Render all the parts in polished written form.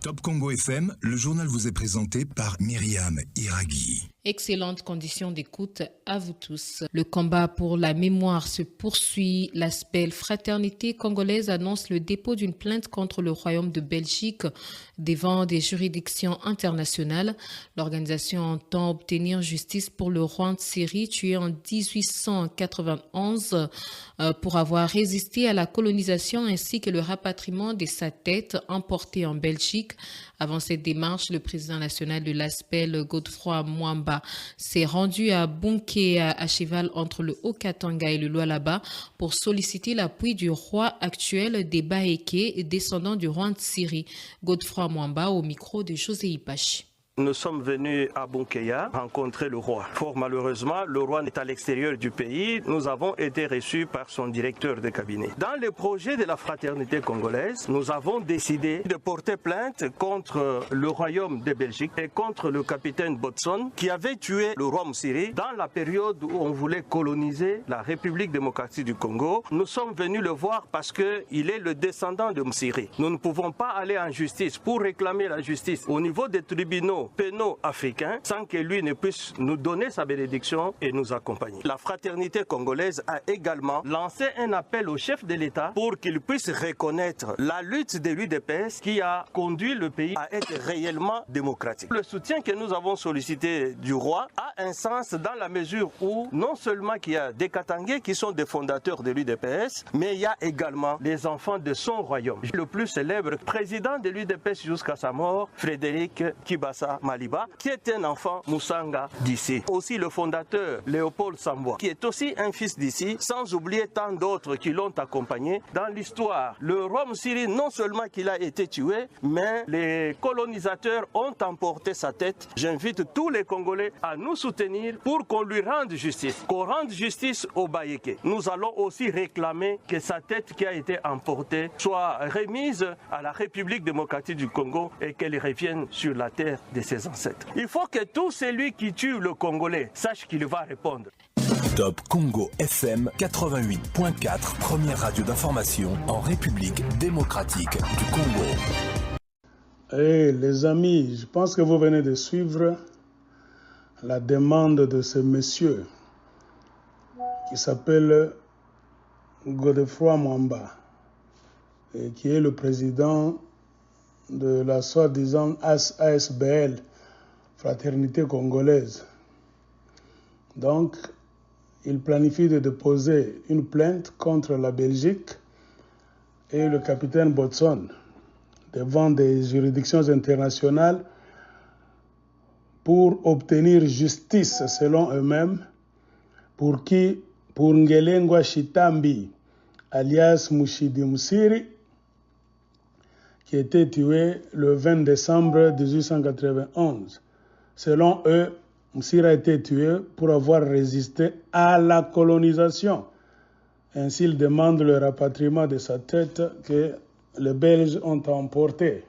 Top Congo FM, le journal vous est présenté par Myriam Iraghi. Excellentes conditions d'écoute à vous tous. Le combat pour la mémoire se poursuit. L'aspect Fraternité congolaise annonce le dépôt d'une plainte contre le Royaume de Belgique devant des juridictions internationales. L'organisation entend obtenir justice pour le roi de Syrie tué en 1891 pour avoir résisté à la colonisation ainsi que le rapatriement de sa tête emportée en Belgique. Avant cette démarche, le président national de l'ASPEL, Godefroy Mwamba, s'est rendu à Bunké à cheval entre le Haut-Katanga et le Lualaba pour solliciter l'appui du roi actuel des Baéké, descendant du roi de Syrie. Godefroy Mwamba au micro de José Ipachi. Nous sommes venus à Bunkéya rencontrer le roi. Fort malheureusement, le roi est à l'extérieur du pays. Nous avons été reçus par son directeur de cabinet. Dans le projet de la fraternité congolaise, nous avons décidé de porter plainte contre le royaume de Belgique et contre le capitaine Botson qui avait tué le roi Msiri dans la période où on voulait coloniser la République démocratique du Congo. Nous sommes venus le voir parce qu'il est le descendant de Msiri. Nous ne pouvons pas aller en justice pour réclamer la justice au niveau des tribunaux pénaux africains sans que lui ne puisse nous donner sa bénédiction et nous accompagner. La fraternité congolaise a également lancé un appel au chef de l'État pour qu'il puisse reconnaître la lutte de l'UDPS qui a conduit le pays à être réellement démocratique. Le soutien que nous avons sollicité du roi a un sens dans la mesure où non seulement qu'il y a des Katangais qui sont des fondateurs de l'UDPS, mais il y a également les enfants de son royaume. Le plus célèbre président de l'UDPS jusqu'à sa mort, Frédéric Kibasa Maliba, qui est un enfant Moussanga d'ici. Aussi le fondateur Léopold Samboa, qui est aussi un fils d'ici, sans oublier tant d'autres qui l'ont accompagné dans l'histoire. Le roi Msiri, non seulement qu'il a été tué, mais les colonisateurs ont emporté sa tête. J'invite tous les Congolais à nous soutenir pour qu'on lui rende justice, qu'on rende justice au Baéké. Nous allons aussi réclamer que sa tête qui a été emportée soit remise à la République démocratique du Congo et qu'elle revienne sur la terre de ses ancêtres. Il faut que tout celui qui tue le Congolais sache qu'il va répondre. Top Congo FM 88.4, première radio d'information en République démocratique du Congo. Hey, les amis, je pense que vous venez de suivre la demande de ce monsieur qui s'appelle Godefroy Mwamba et qui est le président de la soi-disant ASBL, Fraternité congolaise. Donc, il planifie de déposer une plainte contre la Belgique et le capitaine Botson devant des juridictions internationales pour obtenir justice selon eux-mêmes pour Ngelengwa Shitambi, alias Mushidi Msiri, qui était tué le 20 décembre 1891. Selon eux, Msiri a été tué pour avoir résisté à la colonisation. Ainsi, ils demandent le rapatriement de sa tête que les Belges ont emporté.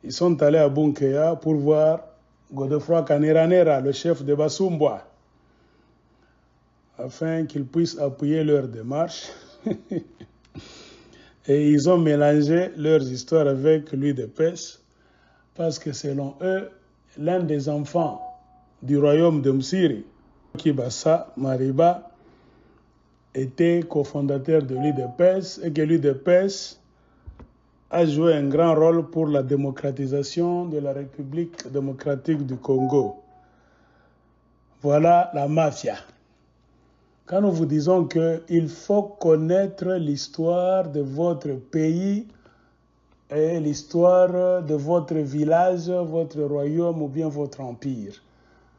Ils sont allés à Bunkéya pour voir Godefroy Kaniranera, le chef de Basumbwa, afin qu'ils puissent appuyer leur démarche. Et ils ont mélangé leurs histoires avec l'UDPS parce que selon eux, l'un des enfants du royaume de Msiri, Kibasa Mariba, était cofondateur de l'UDPS et que l'UDPS a joué un grand rôle pour la démocratisation de la République démocratique du Congo. Voilà la mafia. Quand nous vous disons qu'il faut connaître l'histoire de votre pays et l'histoire de votre village, votre royaume ou bien votre empire,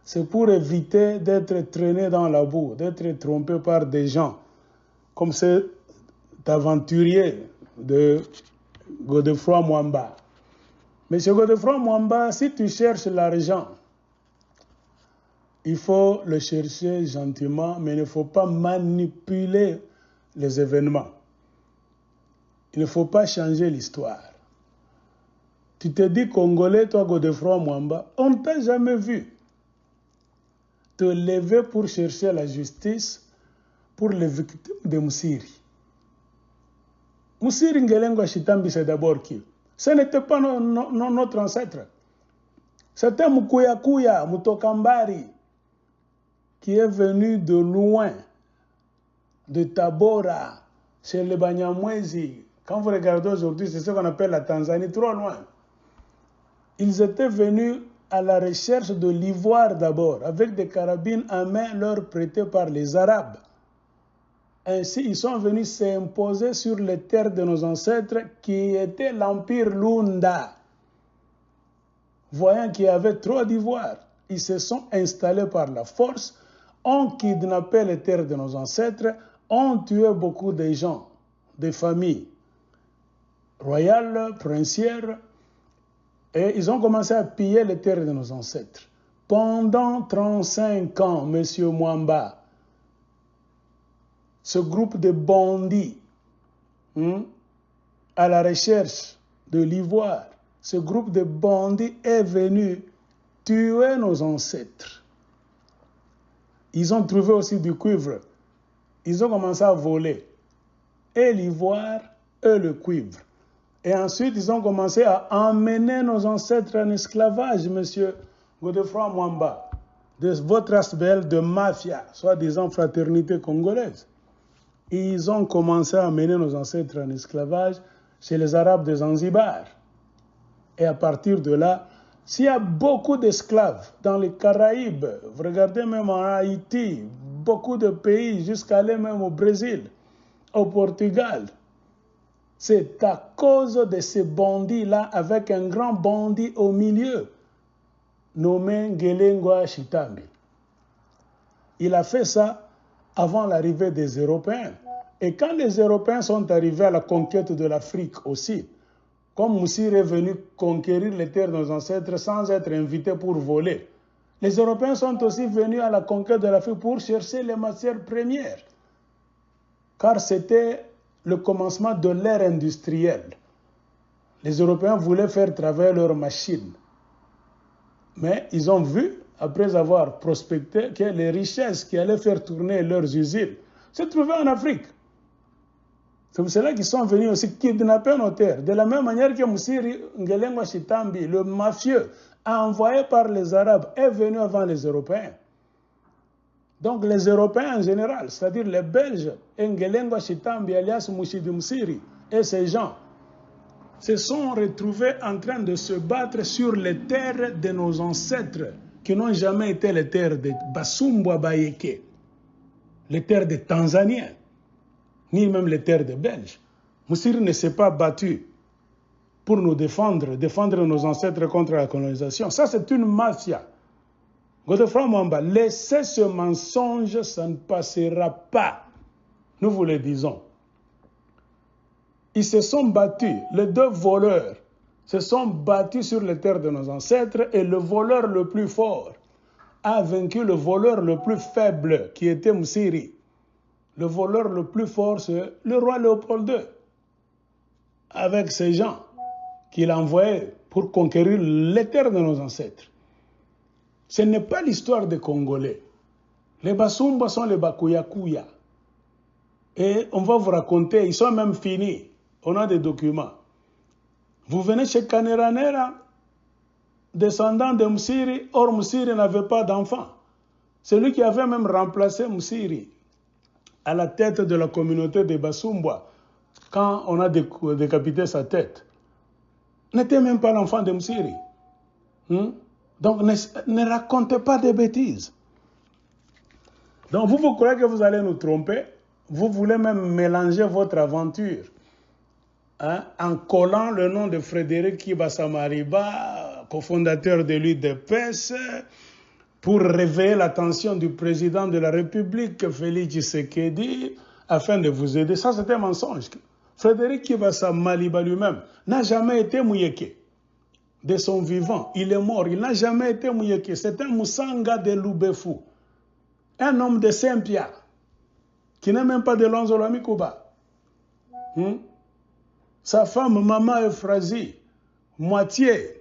c'est pour éviter d'être traîné dans la boue, d'être trompé par des gens comme cet aventurier de Godefroy Mwamba. Monsieur Godefroy Mwamba, si tu cherches l'argent, il faut le chercher gentiment, mais il ne faut pas manipuler les événements. Il ne faut pas changer l'histoire. Tu te dis Congolais, toi Godefroy Mwamba, on ne t'a jamais vu te lever pour chercher la justice pour les victimes de Msiri. Msiri Ngelengwa Shitambi, c'est d'abord qui? Ce n'était pas notre ancêtre. C'était Mukuyakuya, Mutokambari, qui est venu de loin, de Tabora, chez les Banyamwezi. Quand vous regardez aujourd'hui, c'est ce qu'on appelle la Tanzanie, trop loin. Ils étaient venus à la recherche de l'ivoire d'abord, avec des carabines à main leur prêtées par les Arabes. Ainsi, ils sont venus s'imposer sur les terres de nos ancêtres qui étaient l'Empire Lunda. Voyant qu'il y avait trop d'ivoire, ils se sont installés par la force, ont kidnappé les terres de nos ancêtres, ont tué beaucoup de gens, des familles royales, princières, et ils ont commencé à piller les terres de nos ancêtres. Pendant 35 ans, M. Mwamba, ce groupe de bandits à la recherche de l'ivoire, ce groupe de bandits est venu tuer nos ancêtres. Ils ont trouvé aussi du cuivre. Ils ont commencé à voler et l'ivoire et le cuivre. Et ensuite, ils ont commencé à emmener nos ancêtres en esclavage, monsieur Godefroy Mwamba, de votre aspect de mafia, soi-disant fraternité congolaise. Ils ont commencé à amener nos ancêtres en esclavage chez les Arabes de Zanzibar. Et à partir de là, s'il y a beaucoup d'esclaves dans les Caraïbes, vous regardez même en Haïti, beaucoup de pays, jusqu'à aller même au Brésil, au Portugal, c'est à cause de ces bandits-là, avec un grand bandit au milieu, nommé Ngelengwa Chitambi. Il a fait ça avant l'arrivée des Européens. Et quand les Européens sont arrivés à la conquête de l'Afrique aussi, comme Moussir est venu conquérir les terres de nos ancêtres sans être invité pour voler, les Européens sont aussi venus à la conquête de l'Afrique pour chercher les matières premières. Car c'était le commencement de l'ère industrielle. Les Européens voulaient faire travailler leurs machines. Mais ils ont vu, après avoir prospecté, que les richesses qui allaient faire tourner leurs usines se trouvaient en Afrique. C'est pour cela qu'ils sont venus aussi kidnapper nos terres. De la même manière que Moussiri Ngelengwa Chitambi, le mafieux, envoyé par les Arabes, est venu avant les Européens. Donc les Européens en général, c'est-à-dire les Belges, Ngelengwa Chitambi, alias Mouchidi Moussiri, et ces gens, se sont retrouvés en train de se battre sur les terres de nos ancêtres, qui n'ont jamais été les terres de Basumbwa Bayeke, les terres des Tanzaniens, ni même les terres des Belges. Moussiri ne s'est pas battu pour nous défendre nos ancêtres contre la colonisation. Ça, c'est une mafia. Godefroy Mwamba, laissez ce mensonge, ça ne passera pas. Nous vous le disons. Ils se sont battus, les deux voleurs se sont battus sur les terres de nos ancêtres et le voleur le plus fort a vaincu le voleur le plus faible qui était Moussiri. Le voleur le plus fort, c'est le roi Léopold II, avec ces gens qu'il a envoyés pour conquérir les terres de nos ancêtres. Ce n'est pas l'histoire des Congolais. Les Basumba sont les Bakuyakuya. Et on va vous raconter, ils sont même finis. On a des documents. Vous venez chez Kaneranera, descendant de Moussiri, or Moussiri n'avait pas d'enfant. C'est lui qui avait même remplacé Moussiri à la tête de la communauté des Basumba, quand on a décapité sa tête. N'était même pas l'enfant de Moussiri. Donc ne racontez pas des bêtises. Donc vous croyez que vous allez nous tromper? Vous voulez même mélanger votre aventure en collant le nom de Frédéric Kibasamariba, cofondateur de l'UDPS, pour réveiller l'attention du président de la République, Félix Tshisekedi, afin de vous aider. Ça, c'était un mensonge. Frédéric Kibasamariba lui-même n'a jamais été Mouyeke. De son vivant, il est mort. Il n'a jamais été Mouyeke. C'est un Moussanga de Loubefu. Un homme de Saint-Pierre, qui n'est même pas de Lonzolami Kuba. Sa femme, Maman Euphrasie, moitié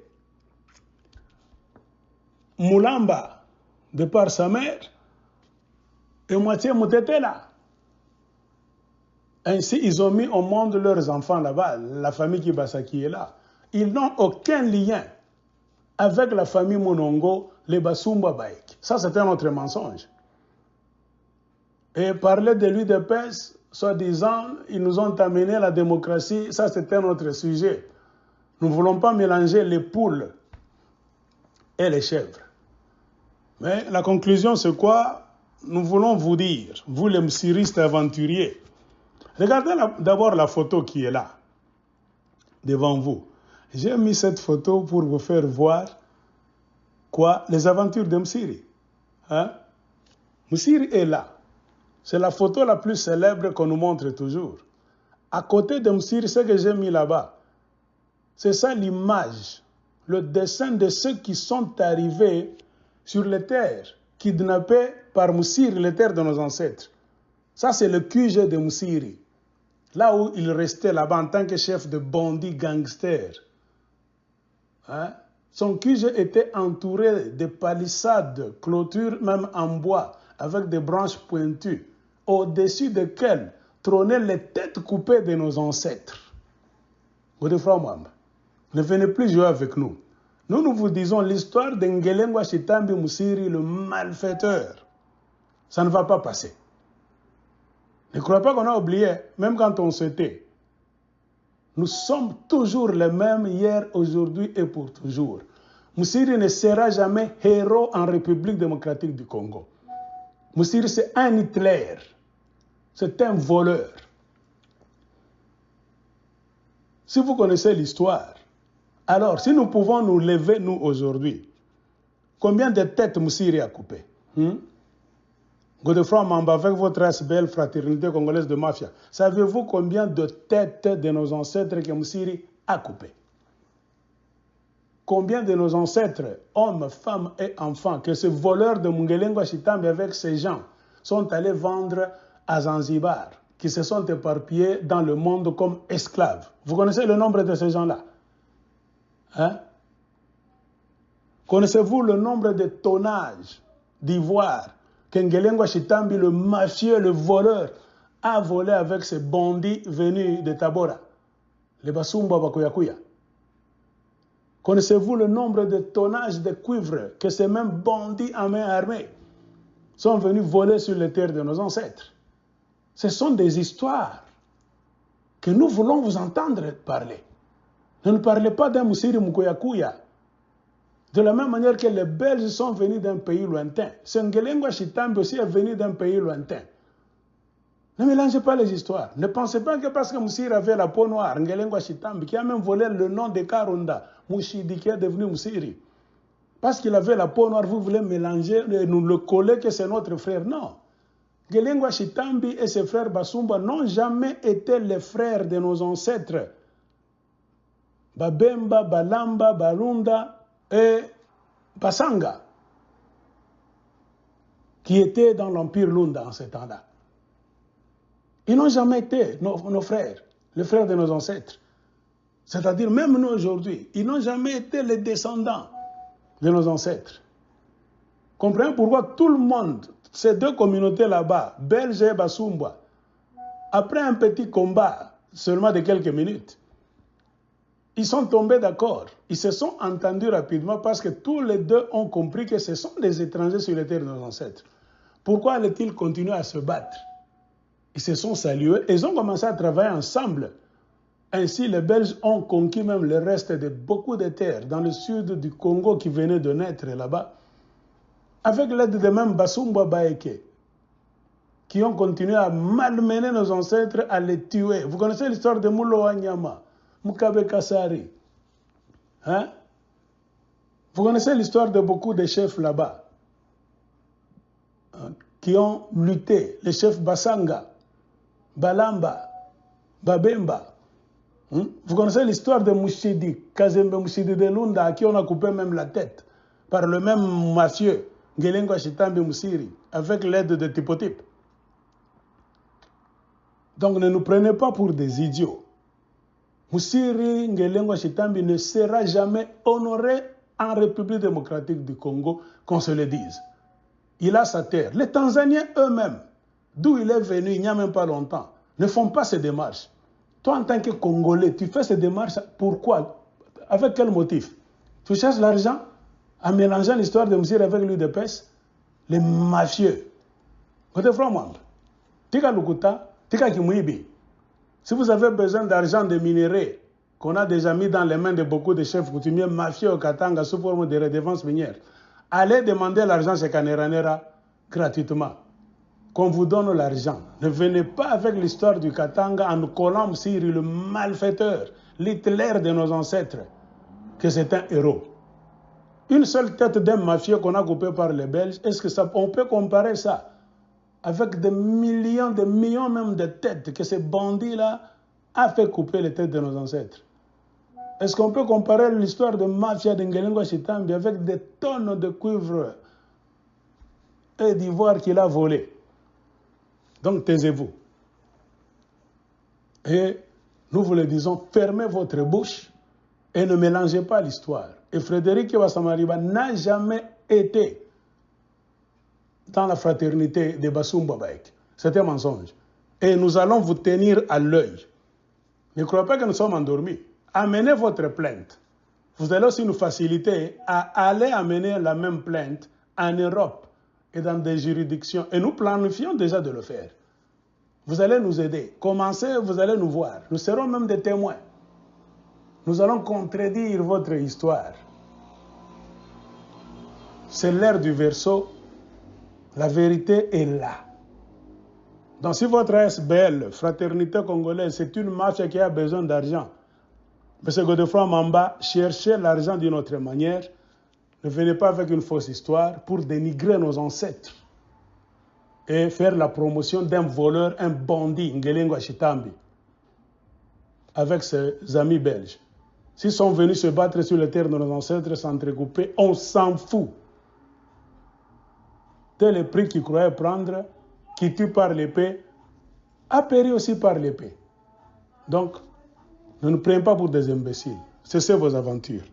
Moulamba, de par sa mère, et moitié Moutetela. Ainsi, ils ont mis au monde leurs enfants là-bas, la famille Kibasa qui est là. ils n'ont aucun lien avec la famille Monongo, les Basumba Baek. Ça, c'est un autre mensonge. Et parler de l'UDPS, soi-disant, ils nous ont amené la démocratie, ça, c'est un autre sujet. Nous ne voulons pas mélanger les poules et les chèvres. Mais la conclusion, c'est quoi? Nous voulons vous dire, vous les msiristes aventuriers, regardez d'abord la photo qui est là, devant vous. J'ai mis cette photo pour vous faire voir quoi? Les aventures de Msiri. Hein? Msiri est là. C'est la photo la plus célèbre qu'on nous montre toujours. À côté de Msiri, ce que j'ai mis là-bas, c'est ça l'image, le dessin de ceux qui sont arrivés sur les terres, kidnappés par Msiri, les terres de nos ancêtres. Ça, c'est le QG de Msiri. Là où il restait là-bas en tant que chef de bandits gangsters. Hein? Son QG était entouré de palissades, clôtures même en bois, avec des branches pointues, au-dessus desquelles trônaient les têtes coupées de nos ancêtres. Godefroid Mwamba, ne venez plus jouer avec nous. Nous vous disons l'histoire d'Ngelengwa Chitambi Msiri, le malfaiteur. Ça ne va pas passer. Ne croyez pas qu'on a oublié, même quand on se tait. Nous sommes toujours les mêmes hier, aujourd'hui et pour toujours. Msiri ne sera jamais héros en République démocratique du Congo. Msiri, c'est un Hitler. C'est un voleur. Si vous connaissez l'histoire, alors si nous pouvons nous lever, nous, aujourd'hui, combien de têtes Msiri a coupées? Godefroid Mwamba, avec votre belle fraternité congolaise de mafia, savez-vous combien de têtes de nos ancêtres que Msiri a coupées? Combien de nos ancêtres, hommes, femmes et enfants, que ce voleur de Ngelengwa Chitambi avec ces gens sont allés vendre à Zanzibar, qui se sont éparpillés dans le monde comme esclaves? Vous connaissez le nombre de ces gens-là? Hein? Connaissez-vous le nombre de tonnages d'ivoire que Ngelengwa Chitambi, le mafieux, le voleur, a volé avec ces bandits venus de Tabora, les Basumba Bakuyakuya? Connaissez-vous le nombre de tonnages de cuivre que ces mêmes bandits à main armée sont venus voler sur les terres de nos ancêtres? Ce sont des histoires que nous voulons vous entendre parler. Ne parlez pas d'un Msiri Mukoyakuya. De la même manière que les Belges sont venus d'un pays lointain, ce Ngelengwa Chitambi aussi est venu d'un pays lointain. Ne mélangez pas les histoires. Ne pensez pas que parce que Msiri avait la peau noire, Ngelengwa Chitambi, qui a même volé le nom de Karunda, Mouchidi, qui est devenu Msiri, parce qu'il avait la peau noire, vous voulez mélanger et nous le coller que c'est notre frère. Non. Ngelengwa Chitambi et ses frères Basumba n'ont jamais été les frères de nos ancêtres. Babemba, Balamba, Balunda et Basanga, qui étaient dans l'Empire Lunda en ce temps-là. Ils n'ont jamais été nos frères, les frères de nos ancêtres. C'est-à-dire, même nous aujourd'hui, ils n'ont jamais été les descendants de nos ancêtres. Comprenez pourquoi tout le monde, ces deux communautés là-bas, Belges et Basumba, après un petit combat, seulement de quelques minutes, ils sont tombés d'accord. Ils se sont entendus rapidement parce que tous les deux ont compris que ce sont des étrangers sur les terres de nos ancêtres. Pourquoi allaient-ils continuer à se battre? Ils se sont salués et ils ont commencé à travailler ensemble. Ainsi, les Belges ont conquis même le reste de beaucoup de terres dans le sud du Congo qui venait de naître là-bas, avec l'aide de même Basumba Baeke, qui ont continué à malmener nos ancêtres, à les tuer. Vous connaissez l'histoire de Moulo Wanyama, Mukabe Kassari. Hein? Vous connaissez l'histoire de beaucoup de chefs là-bas, qui ont lutté, les chefs Basanga, Balamba, Babemba. Vous connaissez l'histoire de Mouchidi, Kazembe Mouchidi de Lunda, à qui on a coupé même la tête, par le même mafieux, Ngelengwa Chitambi Msiri, avec l'aide de Tipotip. Donc ne nous prenez pas pour des idiots. Msiri Ngelengwa Chitambi ne sera jamais honoré en République démocratique du Congo, qu'on se le dise. Il a sa terre. Les Tanzaniens eux-mêmes, d'où il est venu il n'y a même pas longtemps, ne font pas ces démarches. Toi, en tant que Congolais, tu fais ces démarches, pourquoi? Avec quel motif? Tu cherches l'argent en mélangeant l'histoire de Mzir avec l'UDPS, les mafieux. Godefroid Mwamba, Tika Lukuta, Tika Kimouibi. Si vous avez besoin d'argent de minerais qu'on a déjà mis dans les mains de beaucoup de chefs coutumiers mafieux au Katanga sous forme de redevances minières, allez demander l'argent chez Kaneranera gratuitement. Qu'on vous donne l'argent. Ne venez pas avec l'histoire du Katanga en collant sur le malfaiteur, l'Hitler de nos ancêtres, que c'est un héros. Une seule tête d'un mafieux qu'on a coupé par les Belges, est-ce que ça, on peut comparer ça avec des millions même de têtes que ces bandits-là a fait couper les têtes de nos ancêtres? Est-ce qu'on peut comparer l'histoire de mafia de Ngelengwa Chitambi avec des tonnes de cuivre et d'ivoire qu'il a volé? Donc taisez-vous. Et nous vous le disons, fermez votre bouche et ne mélangez pas l'histoire. Et Frédéric Wassamariba n'a jamais été dans la fraternité de Bassoum Babaïk. C'était un mensonge. Et nous allons vous tenir à l'œil. Ne croyez pas que nous sommes endormis. Amenez votre plainte. Vous allez aussi nous faciliter à aller amener la même plainte en Europe et dans des juridictions. Et nous planifions déjà de le faire. Vous allez nous aider. Commencez, vous allez nous voir. Nous serons même des témoins. Nous allons contredire votre histoire. C'est l'ère du Verseau. La vérité est là. Donc si votre SBL, Fraternité Congolaise, c'est une mafia qui a besoin d'argent, M. Godefroid Mwamba, cherchez l'argent d'une autre manière. Ne venez pas avec une fausse histoire pour dénigrer nos ancêtres et faire la promotion d'un voleur, un bandit, Ngelengwa Chitambi, avec ses amis belges. S'ils sont venus se battre sur les terres de nos ancêtres, s'entrecouper, on s'en fout. Tel le prix qu'ils croyaient prendre, qui tue par l'épée, a péri aussi par l'épée. Donc, ne nous prenez pas pour des imbéciles. Cessez vos aventures.